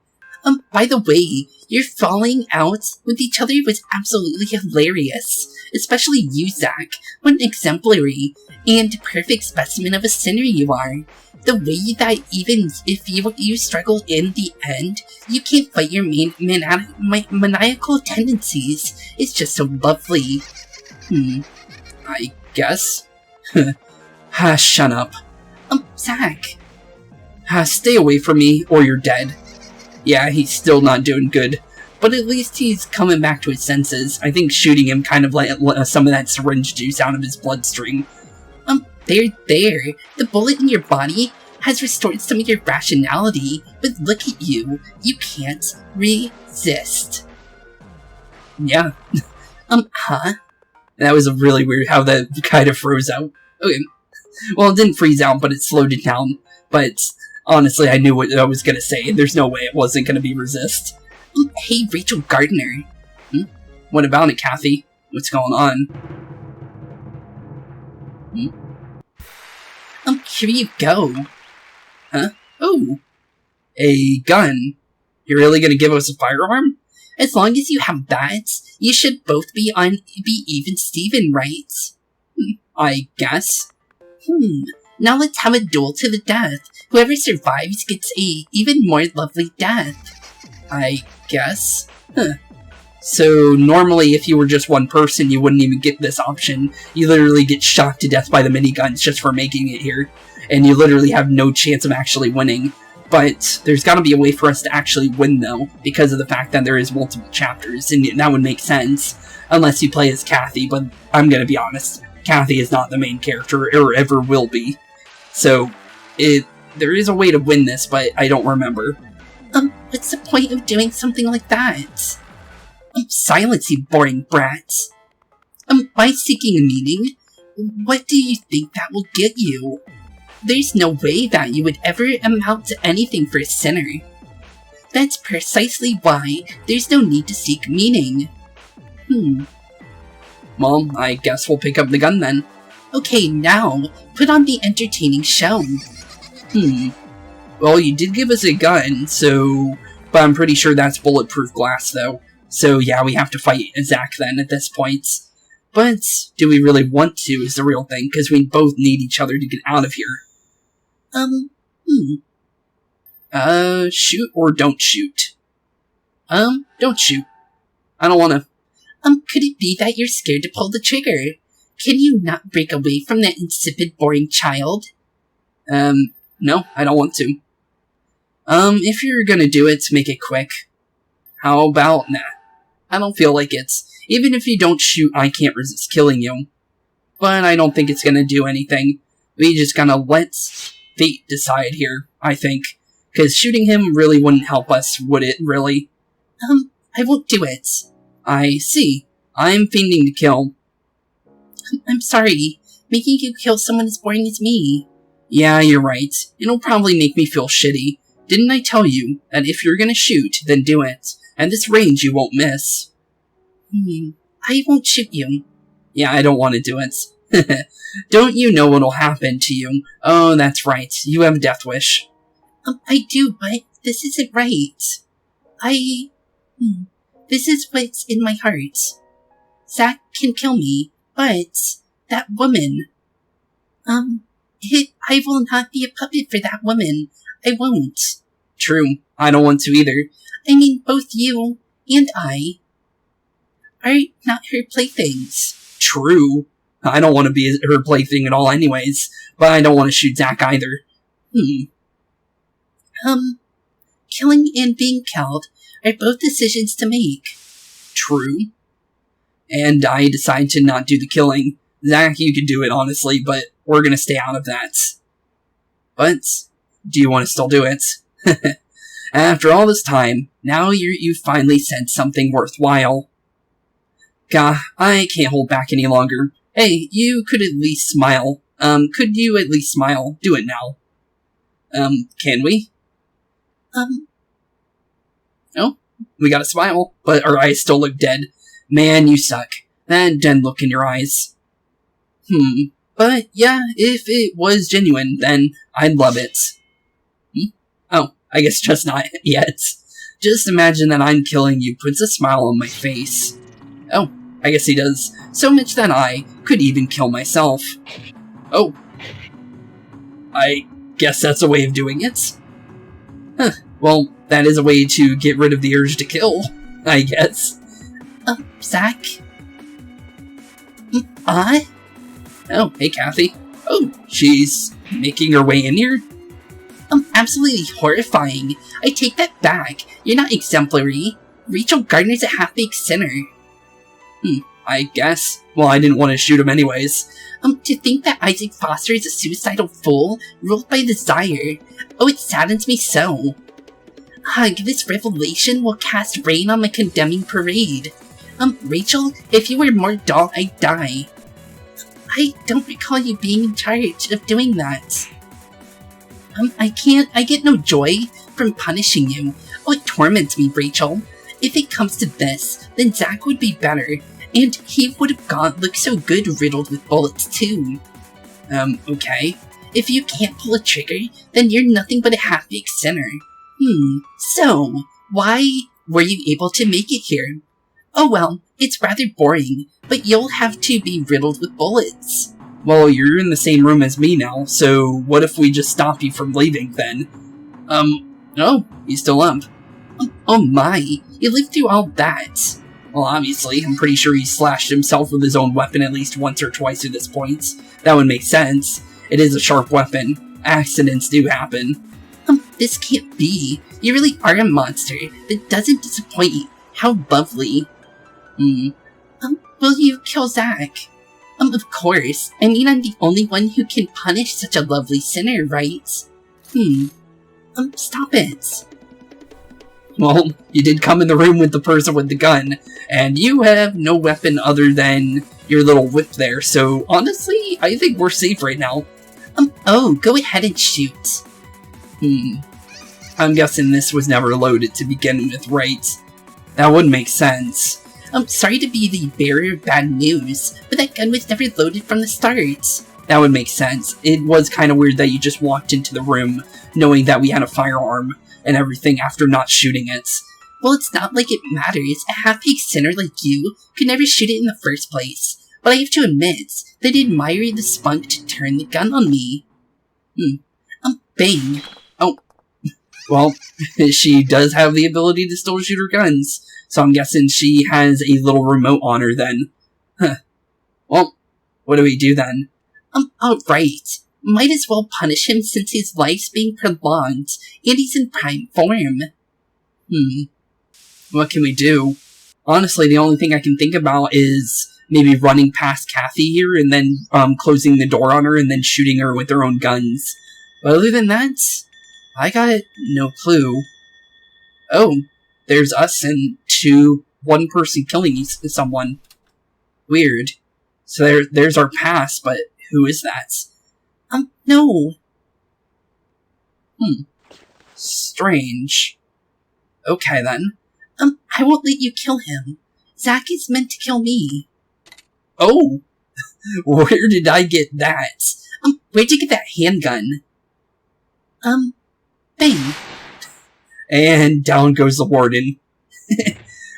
By the way, your falling out with each other was absolutely hilarious. Especially you, Zach. What an exemplary and perfect specimen of a sinner you are. The way that even if you struggle in the end, you can't fight your maniacal tendencies. It's just so lovely. I guess? Shut up. Zach. Stay away from me, or you're dead. Yeah, he's still not doing good. But at least he's coming back to his senses. I think shooting him kind of let some of that syringe juice out of his bloodstream. There. The bullet in your body has restored some of your rationality, but look at you. You can't resist. Yeah. Huh? That was really weird how that kind of froze out. Okay. Well, it didn't freeze out, but it slowed it down. But honestly, I knew what I was going to say, and there's no way it wasn't going to be resist. Hey, Rachel Gardner. What about it, Kathy? What's going on? Here you go. Huh? Oh. A gun. You're really going to give us a firearm? As long as you have that, you should both be even Steven, right? I guess. Now let's have a duel to the death. Whoever survives gets a even more lovely death. I guess. Huh. So normally if you were just one person, you wouldn't even get this option. You literally get shot to death by the miniguns just for making it here. And you literally have no chance of actually winning. But there's got to be a way for us to actually win, though, because of the fact that there is multiple chapters, and that would make sense, unless you play as Kathy, but I'm gonna be honest, Kathy is not the main character, or ever will be. So, there is a way to win this, but I don't remember. What's the point of doing something like that? Silence, you boring brats. By seeking a meaning, what do you think that will get you? There's no way that you would ever amount to anything for a sinner. That's precisely why there's no need to seek meaning. Well, I guess we'll pick up the gun then. Okay, now, put on the entertaining show. Well, you did give us a gun, so... But I'm pretty sure that's bulletproof glass, though. So yeah, we have to fight Zach then at this point. But do we really want to is the real thing, because we both need each other to get out of here. Shoot or don't shoot? Don't shoot. I don't wanna. Could it be that you're scared to pull the trigger? Can you not break away from that insipid, boring child? No, I don't want to. If you're gonna do it, make it quick. How about nah? I don't feel like it. Even if you don't shoot, I can't resist killing you. But I don't think it's gonna do anything. We just gotta let fate decide here, I think. Because shooting him really wouldn't help us, would it, really? I won't do it. I see. I'm fiending to kill. I'm sorry. Making you kill someone as boring as me. Yeah, you're right. It'll probably make me feel shitty. Didn't I tell you that if you're gonna shoot, then do it? And this range you won't miss. I won't shoot you. Yeah, I don't want to do it. Don't you know what'll happen to you? Oh, that's right. You have a death wish. I do, but this isn't right. This is what's in my heart. Zach can kill me, but that woman... I will not be a puppet for that woman. I won't. True. I don't want to either. I mean, both you and I are not her playthings. True. I don't want to be her plaything at all anyways, but I don't want to shoot Zach either. Killing and being killed are both decisions to make. True. And I decide to not do the killing. Zach, you can do it, honestly, but we're gonna stay out of that. But, do you want to still do it? After all this time, now you finally said something worthwhile. Gah, I can't hold back any longer. Hey, you could at least smile. Could you at least smile? Do it now. Can we? Oh, we got a smile, but our eyes still look dead. Man, you suck. That dead look in your eyes. But yeah, if it was genuine, then I'd love it. Oh, I guess just not yet. Just imagine that I'm killing you puts a smile on my face. Oh, I guess he does. So much that I could even kill myself. Oh. I guess that's a way of doing it. Huh. Well, that is a way to get rid of the urge to kill, I guess. Zach? Oh, hey, Kathy. Oh, she's making her way in here? Absolutely horrifying. I take that back. You're not exemplary. Rachel Gardner's a half-baked sinner. I guess. Well, I didn't want to shoot him anyways. To think that Isaac Foster is a suicidal fool, ruled by desire. Oh, it saddens me so. This revelation will cast rain on my condemning parade. Rachel, if you were more dull, I'd die. I don't recall you being in charge of doing that. I get no joy from punishing you. Oh, it torments me, Rachel. If it comes to this, then Zach would be better, and he would have looked so good riddled with bullets, too. Okay. If you can't pull a trigger, then you're nothing but a half-baked sinner. So, why were you able to make it here? Oh well, it's rather boring, but you'll have to be riddled with bullets. Well, you're in the same room as me now, so what if we just stop you from leaving, then? Oh, he's still up. Oh my, you lived through all that. Well, obviously, I'm pretty sure he slashed himself with his own weapon at least once or twice at this point. That would make sense. It is a sharp weapon. Accidents do happen. This can't be. You really are a monster that doesn't disappoint. How lovely. Will you kill Zach? Of course. I mean, I'm the only one who can punish such a lovely sinner, right? Stop it. Well, you did come in the room with the person with the gun, and you have no weapon other than your little whip there, so honestly, I think we're safe right now. Oh, go ahead and shoot. I'm guessing this was never loaded to begin with, right? That would make sense. I'm sorry to be the bearer of bad news, but that gun was never loaded from the start. That would make sense. It was kind of weird that you just walked into the room knowing that we had a firearm and everything after not shooting it. Well, it's not like it matters. A half-baked sinner like you could never shoot it in the first place. But I have to admit that I admire the spunk to turn the gun on me. Bang. Oh. Well, she does have the ability to still shoot her guns, so I'm guessing she has a little remote on her then. Huh. Well, what do we do then? Alright. Might as well punish him since his life's being prolonged, and he's in prime form. What can we do? Honestly, the only thing I can think about is maybe running past Kathy here and then closing the door on her and then shooting her with their own guns. But other than that, I got no clue. Oh, there's us and one person killing someone. Weird. So there's our past, but who is that? No. Strange. Okay, then. I won't let you kill him. Zach is meant to kill me. Oh! Where did I get that? Where'd you get that handgun? Bang. And down goes the warden.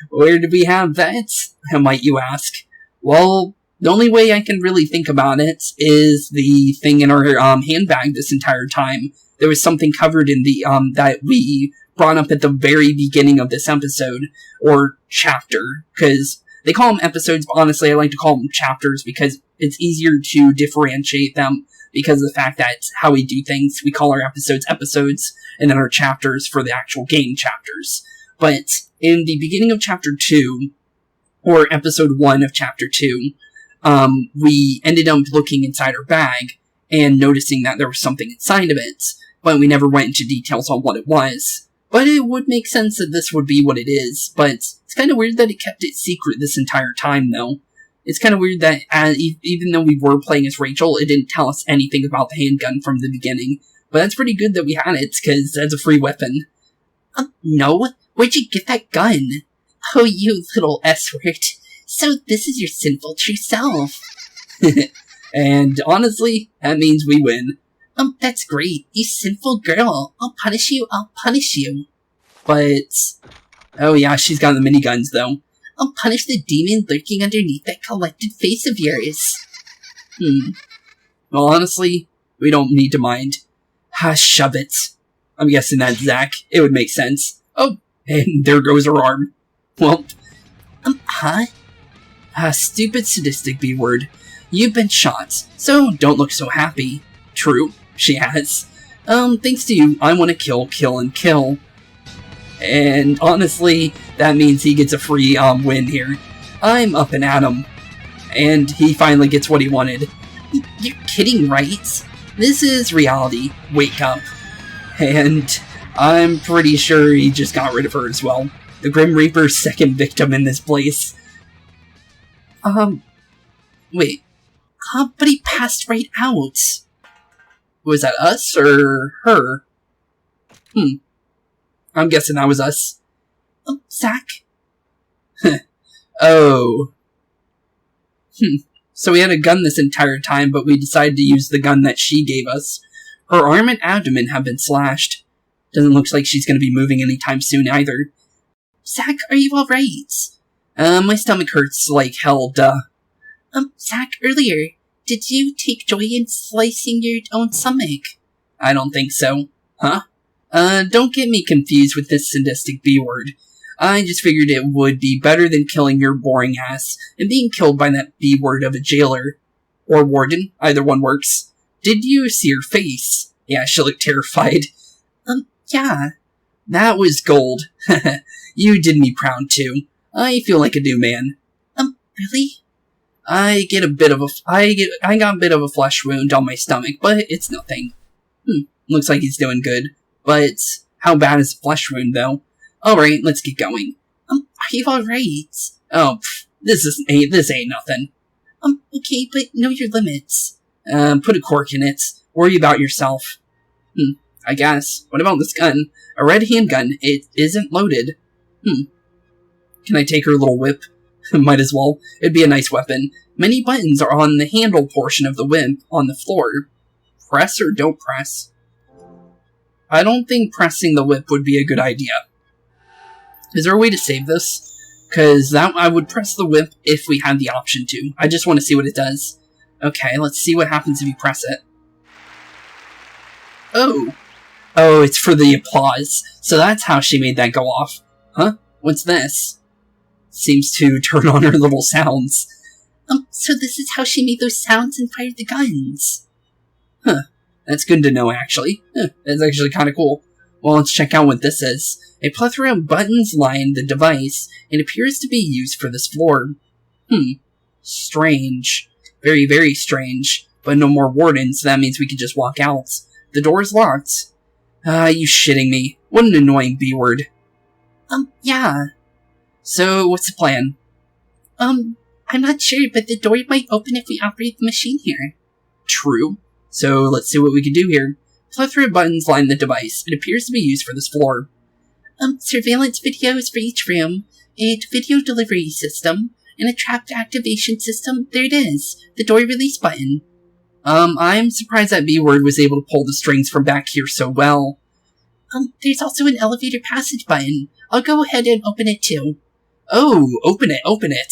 Where did we have that? Might you ask? Well, the only way I can really think about it is the thing in our handbag this entire time. There was something covered in the that we brought up at the very beginning of this episode, or chapter, because they call them episodes, but honestly I like to call them chapters because it's easier to differentiate them because of the fact that how we do things. We call our episodes, and then our chapters for the actual game chapters. But in the beginning of chapter 2, or episode 1 of chapter 2, we ended up looking inside our bag and noticing that there was something inside of it, but we never went into details on what it was. But it would make sense that this would be what it is, but it's kind of weird that it kept it secret this entire time, though. It's kind of weird that even though we were playing as Rachel, it didn't tell us anything about the handgun from the beginning. But that's pretty good that we had it, because that's a free weapon. No? Where'd you get that gun? Oh, you little S-word. So this is your sinful true self. And honestly, that means we win. That's great. You sinful girl. I'll punish you. But, oh yeah, she's got the miniguns, though. I'll punish the demon lurking underneath that collected face of yours. Well, honestly, we don't need to mind. Shove it. I'm guessing that's Zach. It would make sense. Oh, and there goes her arm. Well, stupid sadistic B-word. You've been shot, so don't look so happy. True. she has. Thanks to you, I want to kill, kill, and kill. And honestly, that means he gets a free win here. I'm up and at him. And he finally gets what he wanted. You're kidding, right? This is reality. Wake up. And I'm pretty sure he just got rid of her as well. The Grim Reaper's second victim in this place. Wait. But he passed right out. Was that us or her? I'm guessing that was us. Oh, Zach? Oh. So we had a gun this entire time, but we decided to use the gun that she gave us. Her arm and abdomen have been slashed. Doesn't look like she's going to be moving anytime soon either. Zach, are you alright? My stomach hurts like hell, duh. Zach, earlier, did you take joy in slicing your own stomach? I don't think so. Huh? Don't get me confused with this sadistic B-word. I just figured it would be better than killing your boring ass and being killed by that B-word of a jailer. Or warden, either one works. Did you see her face? Yeah, she looked terrified. Yeah. That was gold. You did me proud too. I feel like a new man. Really? I got a bit of a flesh wound on my stomach, but it's nothing. Looks like he's doing good. But how bad is the flesh wound though? Alright, let's get going. Are you alright? Oh, this ain't nothing. Okay, but know your limits. Put a cork in it. Worry about yourself. I guess. What about this gun? A red handgun. It isn't loaded. Can I take her little whip? Might as well. It'd be a nice weapon. Many buttons are on the handle portion of the whip on the floor. Press or don't press? I don't think pressing the whip would be a good idea. Is there a way to save this? Because I would press the whip if we had the option to. I just want to see what it does. Okay, let's see what happens if you press it. Oh, it's for the applause. So that's how she made that go off. Huh? What's this? Seems to turn on her little sounds. So this is how she made those sounds and fired the guns. Huh. That's good to know, actually. That's actually kind of cool. Well, let's check out what this is. A plethora of buttons line the device and appears to be used for this floor. Strange. Very, very strange. But no more wardens, so that means we can just walk out. The door is locked. You shitting me. What an annoying B-word. Yeah. So, what's the plan? I'm not sure, but the door might open if we operate the machine here. True. So, let's see what we can do here. Plethora of buttons line the device. It appears to be used for this floor. Surveillance videos for each room, a video delivery system, and a trapped activation system. There it is. The door release button. I'm surprised that B-word was able to pull the strings from back here so well. There's also an elevator passage button. I'll go ahead and open it too. Oh, open it.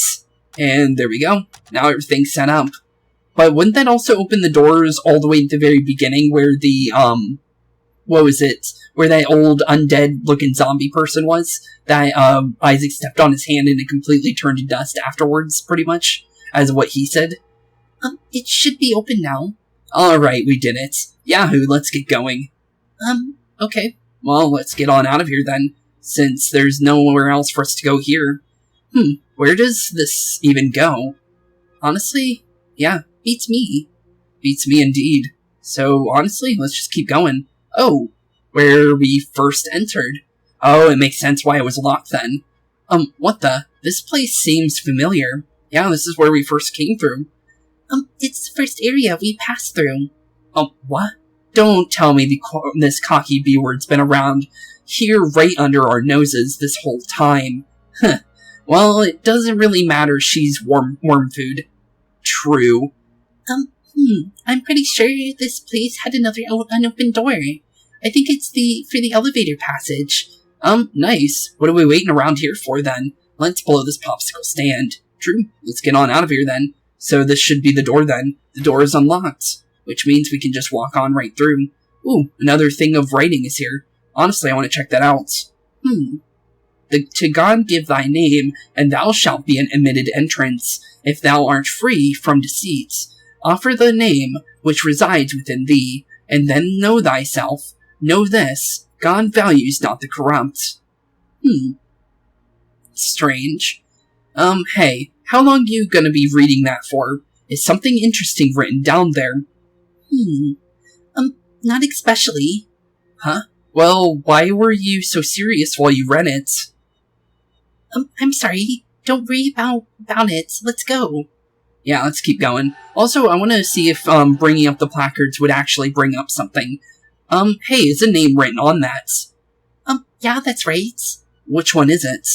And there we go. Now everything's set up. But wouldn't that also open the doors all the way at the very beginning where the, what was it? Where that old undead-looking zombie person was? That, Isaac stepped on his hand and it completely turned to dust afterwards, pretty much, as what he said. It should be open now. Alright, we did it. Yahoo, let's get going. Okay. Well, let's get on out of here then, since there's nowhere else for us to go here. Where does this even go? Honestly, yeah, beats me. Beats me indeed. So, honestly, let's just keep going. Oh, where we first entered. Oh, it makes sense why it was locked then. What the? This place seems familiar. Yeah, this is where we first came through. It's the first area we passed through. What? Don't tell me this cocky B-word's been around here right under our noses this whole time. Well, it doesn't really matter, she's worm food. True. I'm pretty sure this place had another unopened door. I think it's for the elevator passage. Nice. What are we waiting around here for then? Let's blow this popsicle stand. True. Let's get on out of here then. So this should be the door then. The door is unlocked, which means we can just walk on right through. Ooh, another thing of writing is here. Honestly, I want to check that out. To God give thy name, and thou shalt be an admitted entrance, if thou art free from deceit. Offer the name which resides within thee, And then know thyself. Know this, God values not the corrupt. Strange. Hey, how long you gonna be reading that for? Is something interesting written down there? Not especially. Huh? Well, why were you so serious while you read it? I'm sorry. Don't worry about it. Let's go. Yeah, let's keep going. Also, I want to see if bringing up the placards would actually bring up something. Hey, is a name written on that? Yeah, that's right. Which one is it?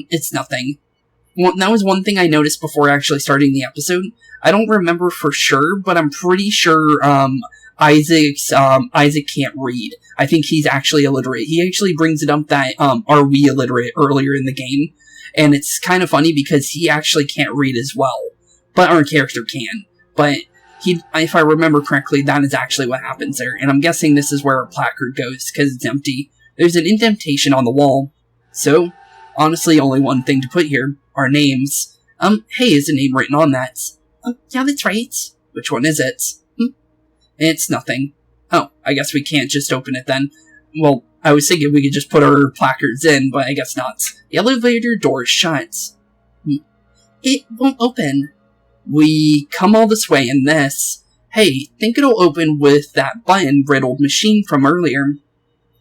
It's nothing. Well, that was one thing I noticed before actually starting the episode. I don't remember for sure, but I'm pretty sure, Isaac can't read. I think he's actually illiterate. He actually brings it up that, are we illiterate earlier in the game? And it's kind of funny because he actually can't read as well. But our character can. But if I remember correctly, that is actually what happens there. And I'm guessing this is where our placard goes, because it's empty. There's an indentation on the wall. So, honestly, only one thing to put here. Our names. Hey, is a name written on that? Yeah, that's right. Which one is it? It's nothing. Oh, I guess we can't just open it then. Well, I was thinking we could just put our placards in, but I guess not. The elevator door is shut. It won't open. We come all this way in this. Hey, think it'll open with that button-riddled machine from earlier.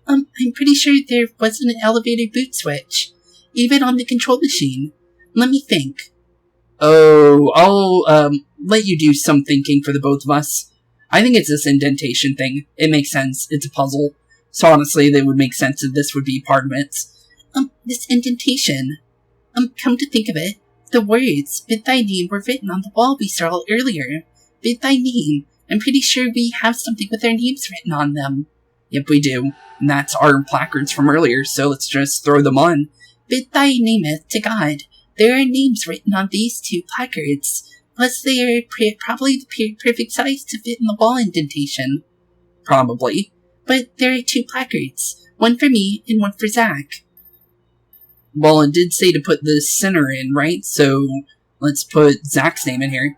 I'm pretty sure there wasn't an elevator boot switch. Even on the control machine. Let me think. Oh, I'll, let you do some thinking for the both of us. I think it's this indentation thing. It makes sense. It's a puzzle. So honestly, it would make sense that this would be part of it. This indentation. Come to think of it, the words, bid thy name, were written on the wall we saw earlier. Bid thy name. I'm pretty sure we have something with our names written on them. Yep, we do. And that's our placards from earlier, so let's just throw them on. Bid thy nameth to God. There are names written on these two placards. Plus, they are probably the perfect size to fit in the wall indentation. Probably. But there are two placards. One for me and one for Zach. Well, it did say to put the center in, right? So, let's put Zach's name in here.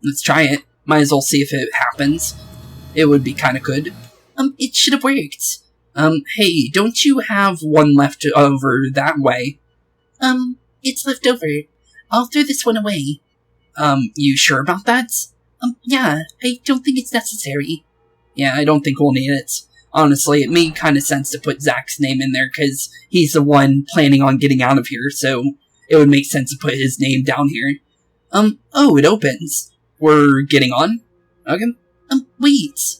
Let's try it. Might as well see if it happens. It would be kinda good. It should have worked. Hey, don't you have one left over that way? It's left over. I'll throw this one away. You sure about that? Yeah, I don't think it's necessary. Yeah, I don't think we'll need it. Honestly, it made kind of sense to put Zach's name in there, because he's the one planning on getting out of here, so it would make sense to put his name down here. Oh, it opens. We're getting on? Okay. Wait.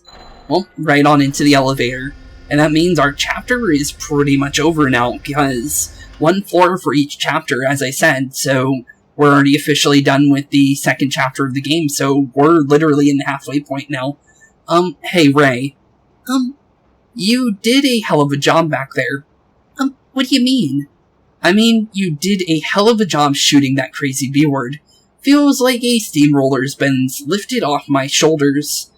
Well, right on into the elevator. And that means our chapter is pretty much over now, because one floor for each chapter, as I said, so we're already officially done with the second chapter of the game, so we're literally in the halfway point now. Hey, Ray. You did a hell of a job back there. What do you mean? I mean, you did a hell of a job shooting that crazy B-word. Feels like a steamroller's been lifted off my shoulders.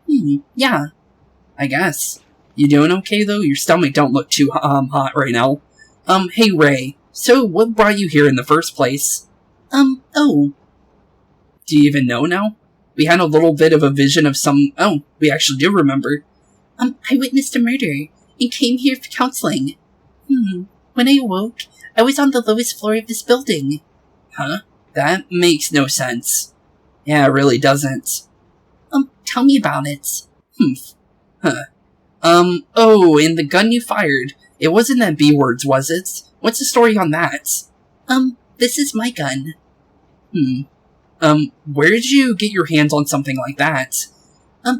Yeah. I guess. You doing okay, though? Your stomach don't look too, hot right now. Hey, Ray. So, what brought you here in the first place? Oh. Do you even know now? We had a little bit of a vision of some... Oh, we actually do remember. I witnessed a murder, and came here for counseling. When I awoke, I was on the lowest floor of this building. Huh? That makes no sense. Yeah, it really doesn't. Tell me about it. Huh. Oh, and the gun you fired. It wasn't that B-words, was it? What's the story on that? This is my gun. Where did you get your hands on something like that?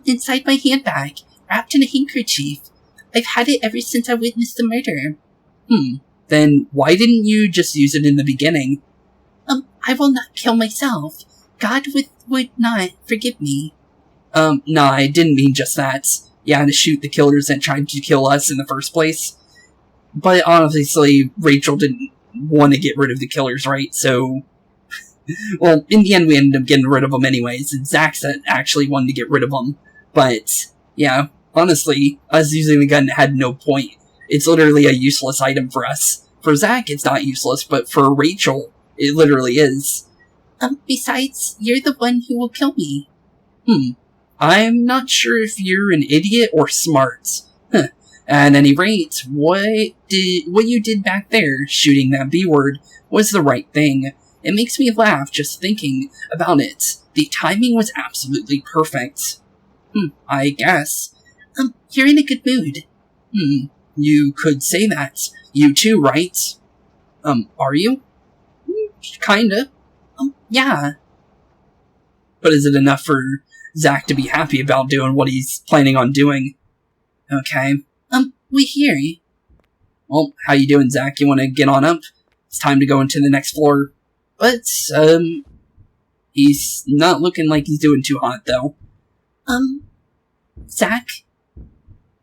Inside my handbag, wrapped in a handkerchief. I've had it ever since I witnessed the murder. Then why didn't you just use it in the beginning? I will not kill myself. God would not forgive me. Nah, I didn't mean just that. Yeah, to shoot the killers that tried to kill us in the first place. But obviously, Rachel didn't want to get rid of the killers, right? So, well, in the end, we ended up getting rid of them anyways. And Zach actually wanted to get rid of them. But, yeah, honestly, us using the gun had no point. It's literally a useless item for us. For Zach, it's not useless, but for Rachel, it literally is. Besides, you're the one who will kill me. I'm not sure if you're an idiot or smart. Huh. At any rate, what you did back there, shooting that B-word, was the right thing. It makes me laugh just thinking about it. The timing was absolutely perfect. I guess. You're in a good mood. You could say that. You too, right? Are you? Kinda. Yeah. But is it enough for Zach to be happy about doing what he's planning on doing? Okay. We hear you. Well, how you doing, Zach? You want to get on up? It's time to go into the next floor. But, he's not looking like he's doing too hot, though. Zach?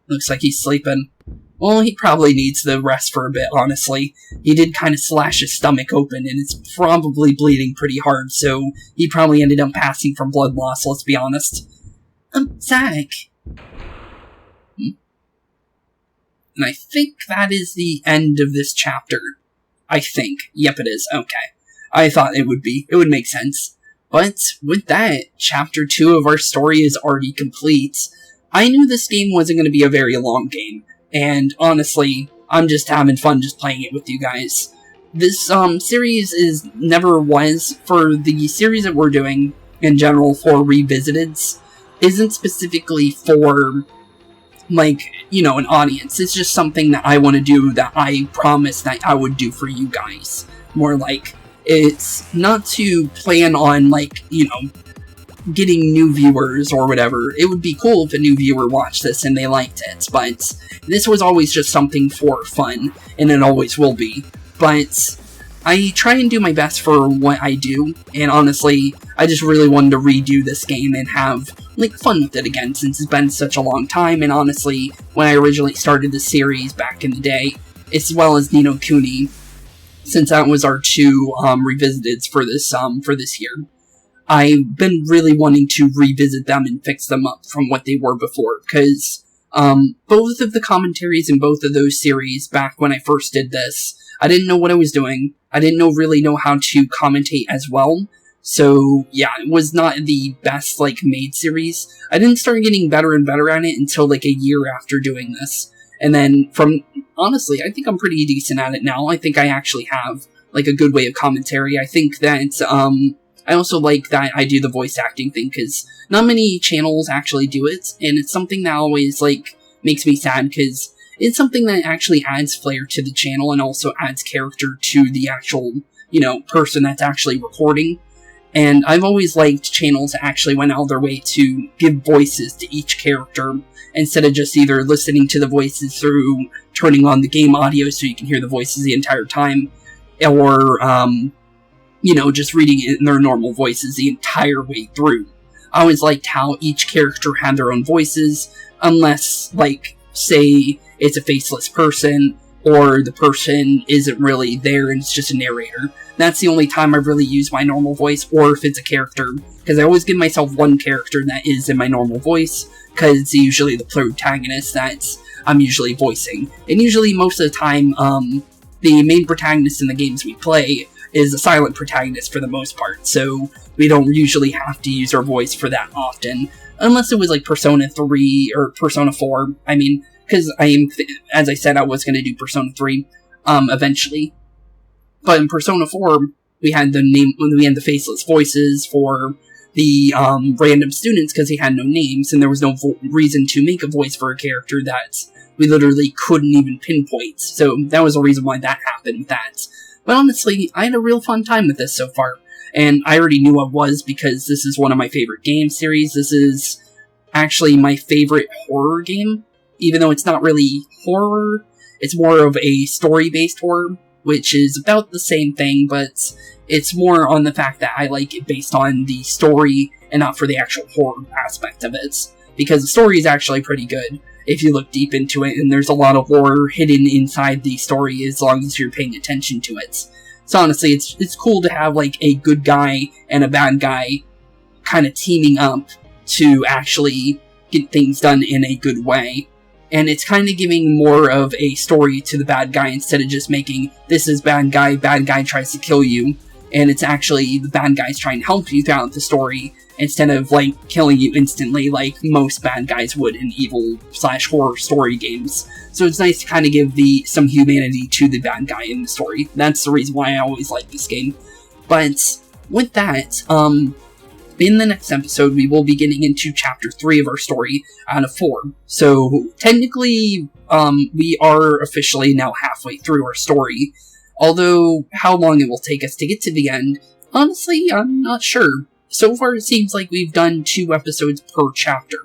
Looks like he's sleeping. Well, he probably needs the rest for a bit, honestly. He did kind of slash his stomach open, and it's probably bleeding pretty hard, so he probably ended up passing from blood loss, let's be honest. Zach? And I think that is the end of this chapter. I think. Yep, it is. Okay. I thought it would be. It would make sense. But with that, chapter 2 of our story is already complete. I knew this game wasn't going to be a very long game. And honestly, I'm just having fun just playing it with you guys. This series never was, for the series that we're doing in general for Revisiteds, isn't specifically for, like, you know, an audience. It's just something that I want to do that I promised that I would do for you guys. More like, it's not to plan on, like, you know, getting new viewers or whatever. It would be cool if a new viewer watched this and they liked it, but this was always just something for fun, and it always will be. But I try and do my best for what I do, and honestly, I just really wanted to redo this game and have, like, fun with it again, since it's been such a long time. And honestly, when I originally started the series back in the day, as well as Ni no Kuni, since that was our two revisiteds for this year, I've been really wanting to revisit them and fix them up from what they were before, because both of the commentaries in both of those series back when I first did this, I didn't know what I was doing. I didn't really know how to commentate as well. So, yeah, it was not the best, like, made series. I didn't start getting better and better at it until, like, a year after doing this. And then, honestly, I think I'm pretty decent at it now. I think I actually have, like, a good way of commentary. I think that, I also like that I do the voice acting thing, because not many channels actually do it, and it's something that always, like, makes me sad, because it's something that actually adds flair to the channel, and also adds character to the actual, you know, person that's actually recording. And I've always liked channels that actually went out of their way to give voices to each character, instead of just either listening to the voices through turning on the game audio so you can hear the voices the entire time, or, you know, just reading it in their normal voices the entire way through. I always liked how each character had their own voices, unless, like, say, it's a faceless person, or the person isn't really there and it's just a narrator. That's the only time I really use my normal voice, or if it's a character, because I always give myself one character that is in my normal voice, because it's usually the protagonist that I'm usually voicing. And usually, most of the time, the main protagonist in the games we play is a silent protagonist for the most part, so we don't usually have to use our voice for that often, unless it was like Persona 3 or Persona 4, I mean, because as I said, I was going to do Persona 3, eventually. But in Persona 4, we had the faceless voices for the, random students, because they had no names, and there was no reason to make a voice for a character that we literally couldn't even pinpoint, so that was the reason why that happened with that. But honestly, I had a real fun time with this so far, and I already knew I was, because this is one of my favorite game series. This is actually my favorite horror game, even though it's not really horror. It's more of a story-based horror, which is about the same thing, but it's more on the fact that I like it based on the story and not for the actual horror aspect of it, because the story is actually pretty good if you look deep into it, and there's a lot of lore hidden inside the story as long as you're paying attention to it. So honestly, it's cool to have, like, a good guy and a bad guy kind of teaming up to actually get things done in a good way. And it's kind of giving more of a story to the bad guy, instead of just making, this is bad guy tries to kill you, and it's actually the bad guy's trying to help you throughout the story, instead of, like, killing you instantly like most bad guys would in evil/horror story games. So it's nice to kind of give some humanity to the bad guy in the story. That's the reason why I always like this game. But with that, in the next episode, we will be getting into Chapter 3 of our story out of 4. So, technically, we are officially now halfway through our story. Although, how long it will take us to get to the end, honestly, I'm not sure. So far, it seems like we've done 2 episodes per chapter.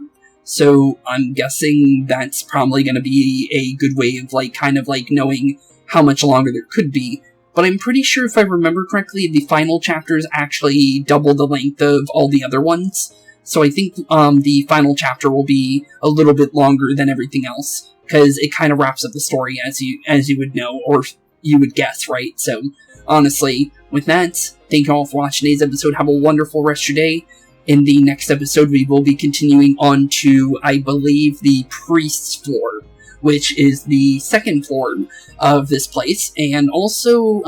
So, I'm guessing that's probably going to be a good way of, like, kind of, like, knowing how much longer there could be. But I'm pretty sure, if I remember correctly, the final chapters actually double the length of all the other ones. So I think the final chapter will be a little bit longer than everything else, because it kind of wraps up the story, as you would know, or you would guess, right? So, honestly, with that, thank you all for watching today's episode. Have a wonderful rest of your day. In the next episode, we will be continuing on to, I believe, the priest's floor, which is the second floor of this place, and also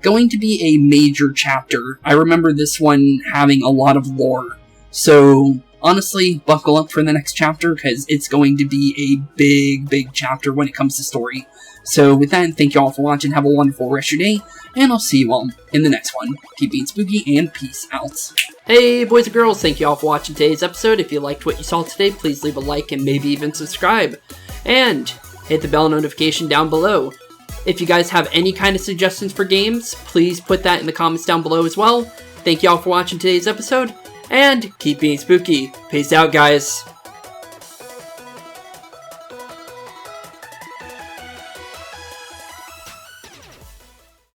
going to be a major chapter. I remember this one having a lot of lore, so honestly, buckle up for the next chapter, because it's going to be a big chapter when it comes to story. So with that, thank you all for watching, have a wonderful rest of your day, and I'll see you all in the next one. Keep being spooky, and peace out. Hey boys and girls, thank you all for watching today's episode. If you liked what you saw today, please leave a like and maybe even subscribe. And hit the bell notification down below. If you guys have any kind of suggestions for games, please put that in the comments down below as well. Thank you all for watching today's episode, and keep being spooky. Peace out, guys.